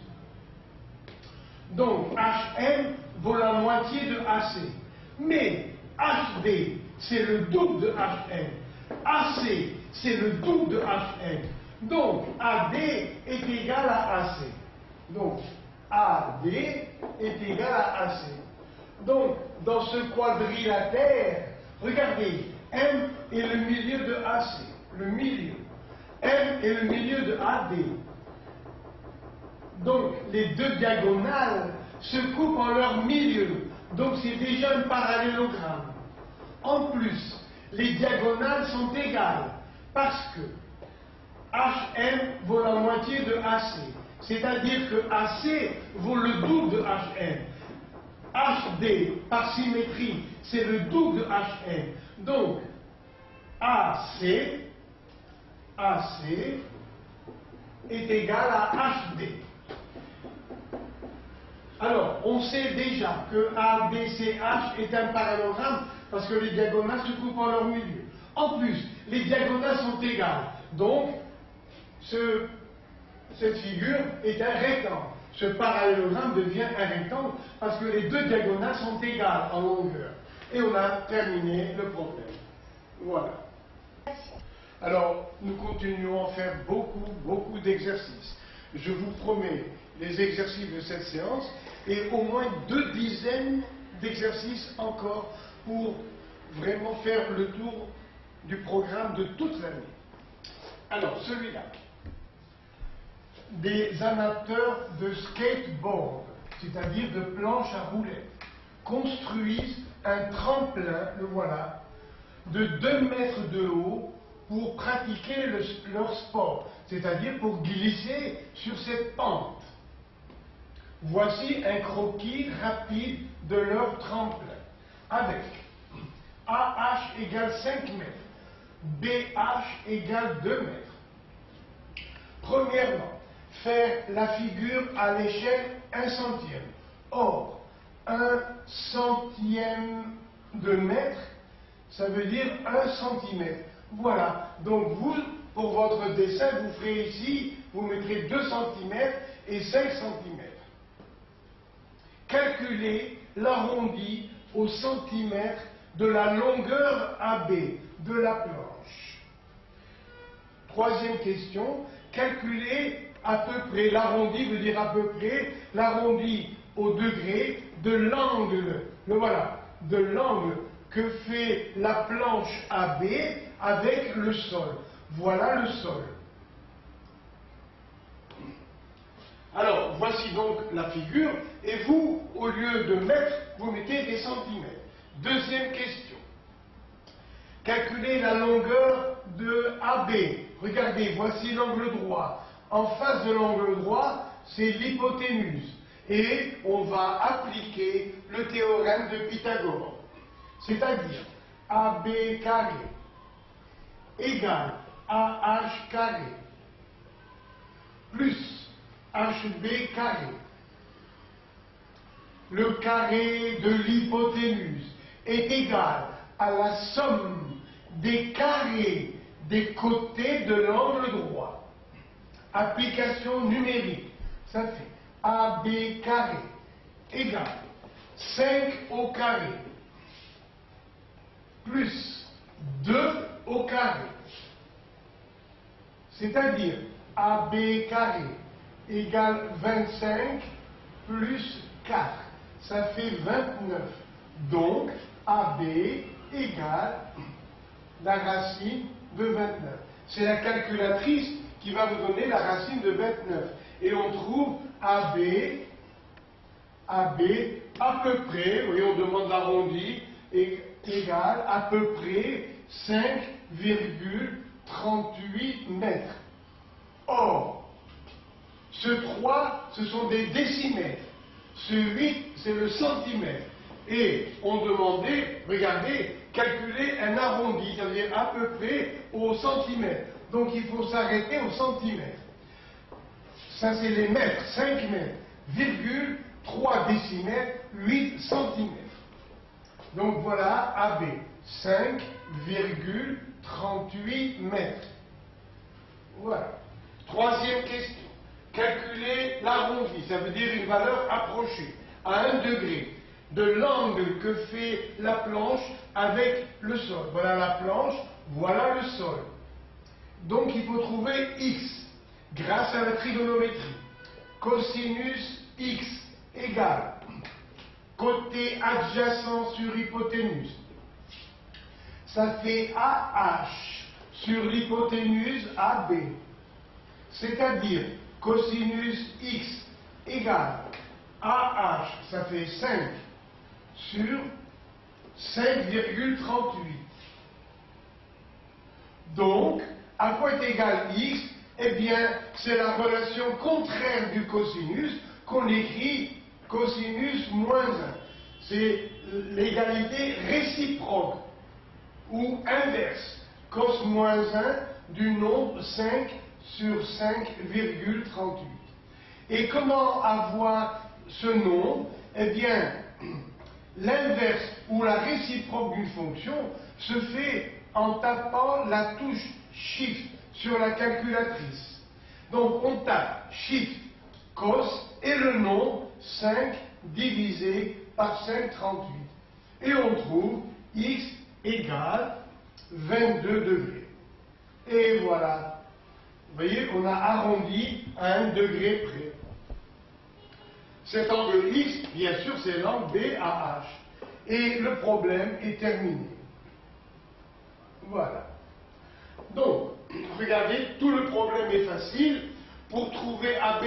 Donc, HM vaut la moitié de AC. Mais HD, c'est le double de HM. AC, c'est le double de HM. Donc, AD est égal à AC. Donc, AD est égal à AC. Donc, dans ce quadrilatère, regardez, M est le milieu de AC. Le milieu. M est le milieu de AD. Donc, les deux diagonales se coupent en leur milieu. Donc, c'est déjà un parallélogramme. En plus, les diagonales sont égales parce que HM vaut la moitié de AC. C'est-à-dire que AC vaut le double de HN. HD, par symétrie, c'est le double de HN. Donc, AC est égal à HD. Alors, on sait déjà que ABCH est un parallélogramme parce que les diagonales se trouvent en leur milieu. En plus, les diagonales sont égales. Donc, cette figure est un rectangle. Ce parallélogramme devient un rectangle parce que les deux diagonales sont égales en longueur. Et on a terminé le problème. Voilà. Alors, nous continuons à faire beaucoup d'exercices. Je vous promets les exercices de cette séance et au moins 2 dizaines d'exercices encore pour vraiment faire le tour du programme de toute l'année. Alors, celui-là. Des amateurs de skateboard, c'est-à-dire de planche à roulettes, construisent un tremplin, le voilà, de 2 mètres de haut pour pratiquer leur sport, c'est-à-dire pour glisser sur cette pente. Voici un croquis rapide de leur tremplin, avec AH égale 5 mètres, BH égale 2 mètres. Premièrement, faire la figure à l'échelle 1 centième. Or, 1 centième de mètre, ça veut dire 1 centimètre. Voilà, donc vous, pour votre dessin, vous ferez ici, vous mettrez 2 cm et 5 cm. Calculez l'arrondi au centimètre de la longueur AB de la planche. Troisième question, calculez à peu près, l'arrondi veut dire à peu près, l'arrondi au degré de l'angle, le voilà, de l'angle que fait la planche AB avec le sol. Voilà le sol. Alors, voici donc la figure, et vous, au lieu de mètres, vous mettez des centimètres. Deuxième question. Calculez la longueur de AB. Regardez, voici l'angle droit. En face de l'angle droit, c'est l'hypoténuse. Et on va appliquer le théorème de Pythagore. C'est-à-dire, AB carré égale AH carré plus HB carré. Le carré de l'hypoténuse est égal à la somme des carrés des côtés de l'angle droit. Application numérique, ça fait AB carré égale 5 au carré plus 2 au carré. C'est-à-dire AB carré égale 25 plus 4. Ça fait 29. Donc, AB égale la racine de 29. C'est la calculatrice qui va vous donner la racine de 29. Et on trouve AB à peu près, vous voyez, on demande l'arrondi, égale à peu près 5,38 mètres. Or, ce 3, ce sont des décimètres. Ce 8, c'est le centimètre. Et on demandait, regardez, calculer un arrondi, c'est-à-dire à peu près au centimètre. Donc il faut s'arrêter au centimètre. Ça, c'est les mètres, 5 mètres, virgule, 3 décimètres, 8 centimètres. Donc voilà AB, 5,38 mètres. Voilà. Troisième question. Calculer l'arrondi, ça veut dire une valeur approchée, à 1 degré, de l'angle que fait la planche avec le sol. Voilà la planche, voilà le sol. Donc il faut trouver x, grâce à la trigonométrie. Cosinus x égale côté adjacent sur hypoténuse. Ça fait AH sur l'hypoténuse AB. C'est-à-dire cosinus x égale AH, ça fait 5 sur 5,38. Donc, à quoi est égal x? Eh bien, c'est la relation contraire du cosinus qu'on écrit cosinus moins 1. C'est l'égalité réciproque ou inverse, cos moins 1 du nombre 5 sur 5,38. Et comment avoir ce nombre? Eh bien, l'inverse ou la réciproque d'une fonction se fait en tapant la touche Shift sur la calculatrice. Donc on tape Shift cos et le nombre 5 divisé par 5,38. Et on trouve x égale 22 degrés. Et voilà. Vous voyez, on a arrondi à 1 degré près. Cet angle x, bien sûr, c'est l'angle BAH. Et le problème est terminé. Voilà. Donc, regardez, tout le problème est facile. Pour trouver AB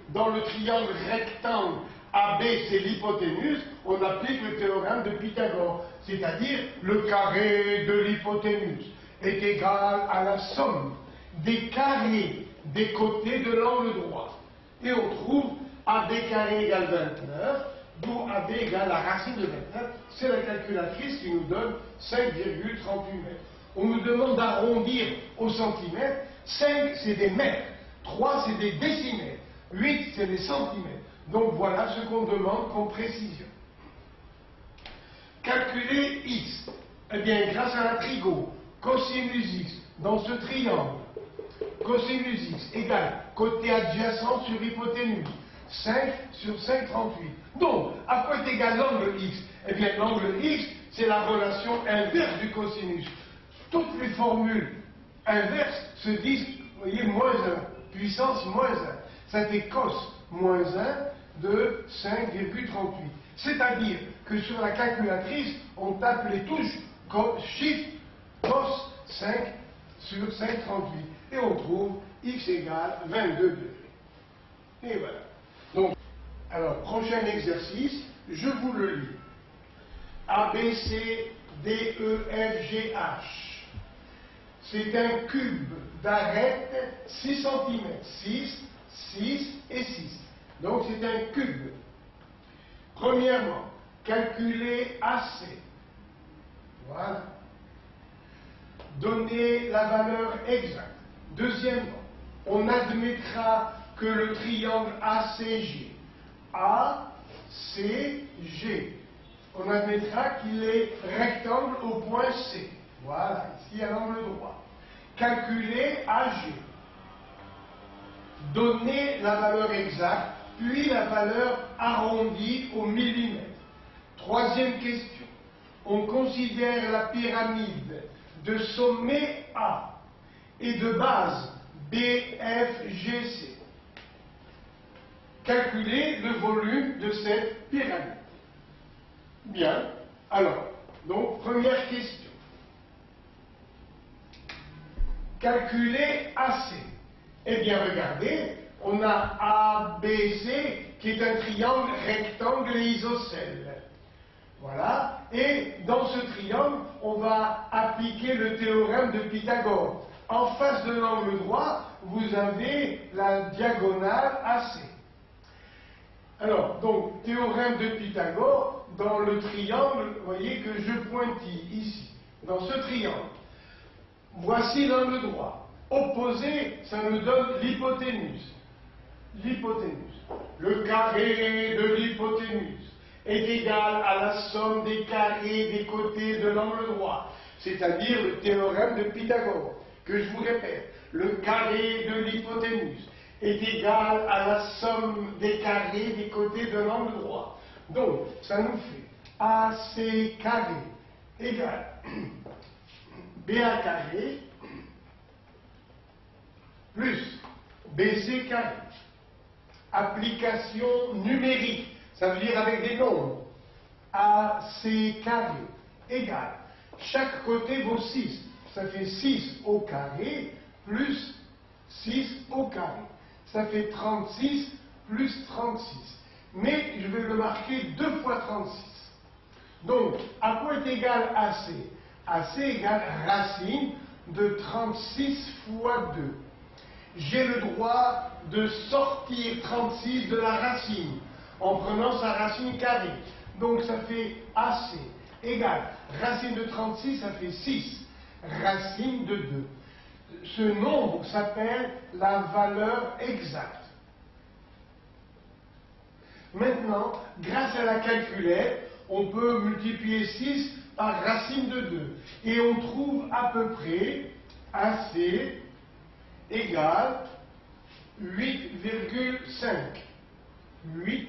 dans le triangle rectangle, AB c'est l'hypoténuse, on applique le théorème de Pythagore, c'est-à-dire le carré de l'hypoténuse est égal à la somme des carrés des côtés de l'angle droit. Et on trouve AB carré égale 29, d'où AB égale la racine de 29, c'est la calculatrice qui nous donne 5,38 mètres. On nous demande d'arrondir au centimètre, 5 c'est des mètres, 3 c'est des décimètres, 8 c'est des centimètres. Donc voilà ce qu'on demande comme précision. Calculer x. Eh bien, grâce à la trigo, cosinus x dans ce triangle, cosinus x égale côté adjacent sur hypoténuse, 5 sur 5,38. Donc, à quoi est égal l'angle x? Eh bien, l'angle x, c'est la relation inverse du cosinus. Toutes les formules inverses se disent, vous voyez, moins 1, puissance moins 1. Ça fait cos moins 1 de 5,38. C'est-à-dire que sur la calculatrice, on tape les touches Shift, cos 5 sur 5,38. Et on trouve x égale 22 degrés. Et voilà. Donc, alors, prochain exercice, je vous le lis. ABC, DEF, GH. C'est un cube d'arête 6 cm. 6, 6 et 6. Donc c'est un cube. Premièrement, calculer AC. Voilà. Donner la valeur exacte. Deuxièmement, on admettra que le triangle ACG, ACG, on admettra qu'il est rectangle au point C. Voilà, ici à l'angle droit. Calculer AG. Donner la valeur exacte, puis la valeur arrondie au millimètre. Troisième question. On considère la pyramide de sommet A et de base BFGC. Calculer le volume de cette pyramide. Bien. Alors, donc, première question. Calculer AC. Eh bien, regardez, on a ABC qui est un triangle rectangle et isocèle. Voilà. Et dans ce triangle, on va appliquer le théorème de Pythagore. En face de l'angle droit, vous avez la diagonale AC. Alors, donc, théorème de Pythagore, dans le triangle, vous voyez que je pointille ici, dans ce triangle. Voici l'angle droit. Opposé, ça nous donne l'hypoténuse. L'hypoténuse. Le carré de l'hypoténuse est égal à la somme des carrés des côtés de l'angle droit, c'est-à-dire le théorème de Pythagore, que je vous répète. Le carré de l'hypoténuse est égal à la somme des carrés des côtés de l'angle droit. Donc, ça nous fait AC carré égale BA carré plus BC carré. Application numérique, ça veut dire avec des nombres. AC carré égale, chaque côté vaut 6. Ça fait 6 au carré plus 6 au carré. Ça fait 36 plus 36. Mais je vais le marquer 2 fois 36. Donc, à quoi est égal AC? AC égale racine de 36 fois 2. j'ai le droit de sortir 36 de la racine en prenant sa racine carrée. Donc ça fait AC égale racine de 36, ça fait 6, racine de 2. Ce nombre s'appelle la valeur exacte. Maintenant, grâce à la calculette, on peut multiplier 6 par racine de 2. Et on trouve à peu près AC égale 8,5. 8,5.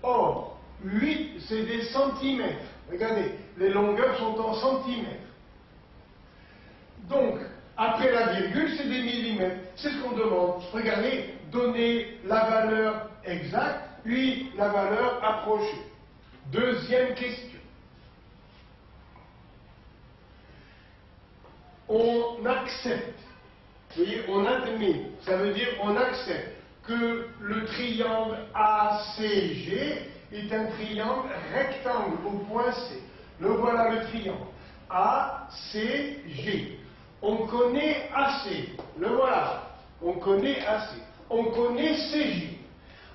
Or, 8, c'est des centimètres. Regardez, les longueurs sont en centimètres. Donc, après la virgule, c'est des millimètres. C'est ce qu'on demande. Regardez, donner la valeur exacte, puis la valeur approchée. Deuxième question. On accepte, vous voyez, on admet, ça veut dire on accepte que le triangle ACG est un triangle rectangle au point C. Le voilà le triangle ACG. On connaît AC, le voilà, on connaît AC. On connaît CJ.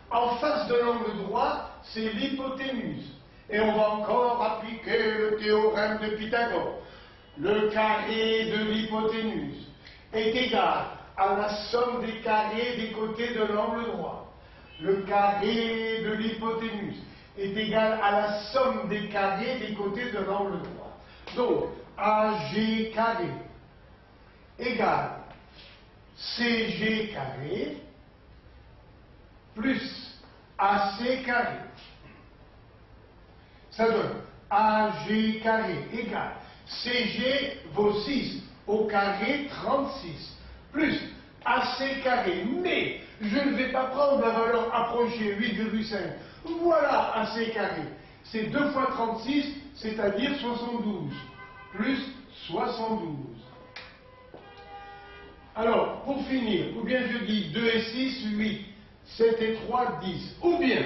En face de l'angle droit, c'est l'hypoténuse. Et on va encore appliquer le théorème de Pythagore. Le carré de l'hypoténuse est égal à la somme des carrés des côtés de l'angle droit. Le carré de l'hypoténuse est égal à la somme des carrés des côtés de l'angle droit. Donc, AG carré égale CG carré plus AC carré. Ça donne AG carré égale CG vaut 6 au carré 36 plus AC carré. Mais je ne vais pas prendre la valeur approchée 8,5. Voilà AC carré. C'est 2 fois 36, c'est-à-dire 72 plus 72. Alors, pour finir, ou bien je dis 2 et 6, 8, 7 et 3, 10. Ou bien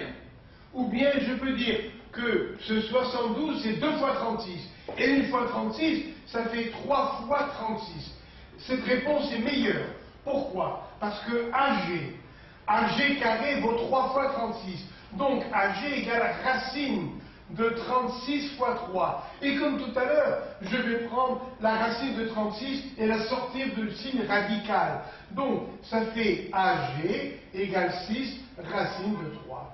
je peux dire que ce 72, c'est 2 fois 36. Et 1 fois 36, ça fait 3 fois 36. Cette réponse est meilleure. Pourquoi? Parce que AG carré vaut 3 fois 36. Donc AG égale racine de 36 fois 3. Et comme tout à l'heure, je vais prendre la racine de 36 et la sortir de signe radical. Donc ça fait AG égale 6 racine de 3.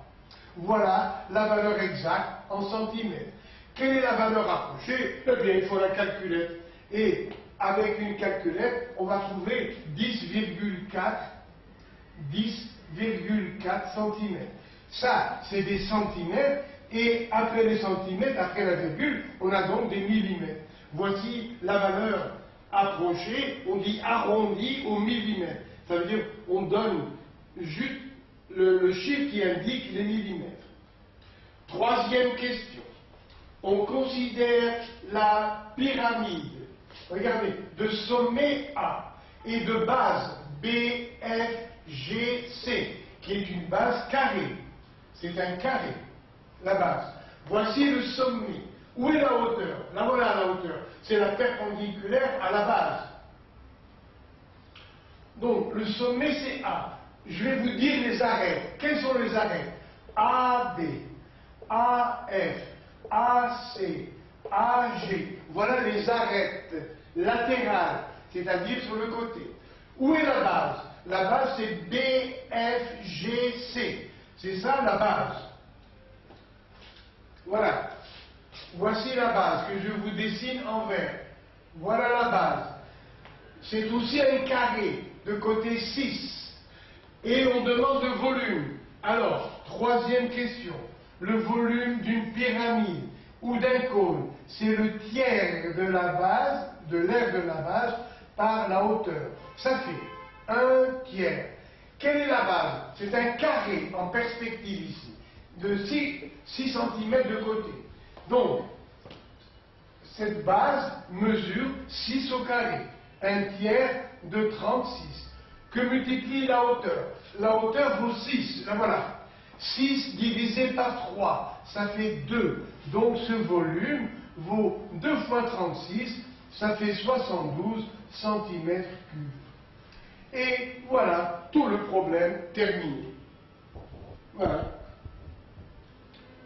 Voilà la valeur exacte en centimètres. Quelle est la valeur approchée? Eh bien, il faut la calculette. Et avec une calculette, on va trouver 10,4 centimètres. Ça, c'est des centimètres. Et après les centimètres, après la virgule, on a donc des millimètres. Voici la valeur approchée, on dit arrondi au millimètre. Ça veut dire on donne juste le chiffre qui indique les millimètres. Troisième question. On considère la pyramide, regardez, de sommet A et de base B, F, G, C, qui est une base carrée. C'est un carré, la base. Voici le sommet. Où est la hauteur? La voilà la hauteur. C'est la perpendiculaire à la base. Donc, le sommet, c'est A. Je vais vous dire les arêtes. Quels sont les arêtes? AB, AF, AC, AG. Voilà les arêtes latérales, c'est-à-dire sur le côté. Où est la base? La base, c'est BFGC. C'est ça la base. Voilà. Voici la base que je vous dessine en vert. Voilà la base. C'est aussi un carré de côté 6. Et on demande le volume. Alors, troisième question. Le volume d'une pyramide ou d'un cône, c'est le tiers de la base, de l'aire de la base, par la hauteur. Ça fait un tiers. Quelle est la base? C'est un carré en perspective ici, de 6 cm de côté. Donc, cette base mesure 6 au carré, un tiers de 36. Que multiplie la hauteur? La hauteur vaut 6, la voilà. 6 divisé par 3, ça fait 2. Donc ce volume vaut 2 fois 36, ça fait 72 cm3. Et voilà, tout le problème terminé. Voilà.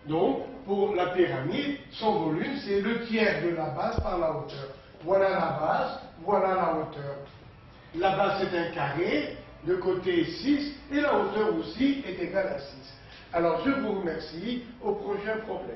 Donc, pour la pyramide, son volume, c'est le tiers de la base par la hauteur. Voilà la base, voilà la hauteur. La base, c'est un carré, le côté est 6, et la hauteur aussi est égale à 6. Alors, je vous remercie. Au prochain problème.